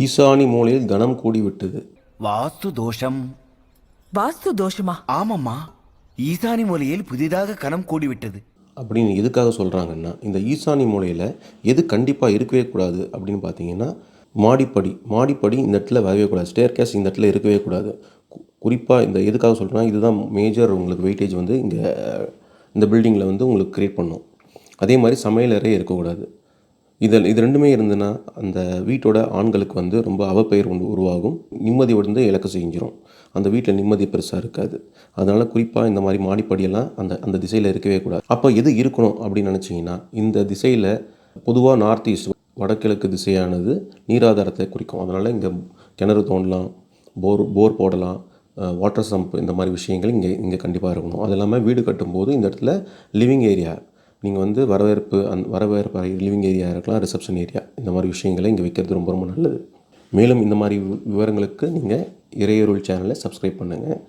ஈசானி மூலையில் கனம் கூடிவிட்டது. வாஸ்து தோஷம். வாஸ்து தோஷமா? ஆமாம்மா, ஈசானி மூலையில் புதிதாக கணம் கூடிவிட்டது. அப்படின்னு எதுக்காக சொல்கிறாங்கன்னா, இந்த ஈசானி மூலையில் எது கண்டிப்பாக இருக்கவே கூடாது அப்படின்னு பார்த்தீங்கன்னா, மாடிப்படி இந்த இடத்துல வரவே கூடாது. ஸ்டேர் கேஸ் இந்த இடத்துல இருக்கவே கூடாது. குறிப்பாக இந்த எதுக்காக சொல்கிறேன்னா, இதுதான் மேஜர் உங்களுக்கு வெயிட்டேஜ் வந்து இங்கே இந்த பில்டிங்கில் வந்து உங்களுக்கு க்ரியேட் பண்ணும். அதே மாதிரி சமையலறை இருக்கக்கூடாது. இது ரெண்டுமே இருந்ததுன்னா அந்த வீட்டோட ஆண்களுக்கு வந்து ரொம்ப அவப்பெயர் உருவாகும். நிம்மதி வந்து இழக்க செஞ்சிடும். அந்த வீட்டில் நிம்மதி பெருசாக இருக்காது. அதனால் குறிப்பாக இந்த மாதிரி மாடிப்படியெல்லாம் அந்த திசையில் இருக்கவே கூடாது. அப்போ எது இருக்கணும் அப்படின்னு நினச்சிங்கன்னா, இந்த திசையில் பொதுவாக நார்த் ஈஸ்ட் வடகிழக்கு திசையானது நீராதாரத்தை குறிக்கும். அதனால் இங்கே கிணறு தோண்டலாம், போர் போடலாம், வாட்டர் சம்ப், இந்த மாதிரி விஷயங்கள் இங்கே கண்டிப்பாக இருக்கணும். அது இல்லாமல் வீடு கட்டும்போது இந்த இடத்துல லிவிங் ஏரியா, நீங்கள் வந்து வரவேற்பு லிவிங் ஏரியா இருக்கலாம், ரிசப்ஷன் ஏரியா, இந்த மாதிரி விஷயங்களை இங்கே வைக்கிறது ரொம்ப ரொம்ப நல்லது. மேலும் இந்த மாதிரி விவரங்களுக்கு நீங்கள் இறையருள் சேனலை சப்ஸ்கிரைப் பண்ணுங்கள்.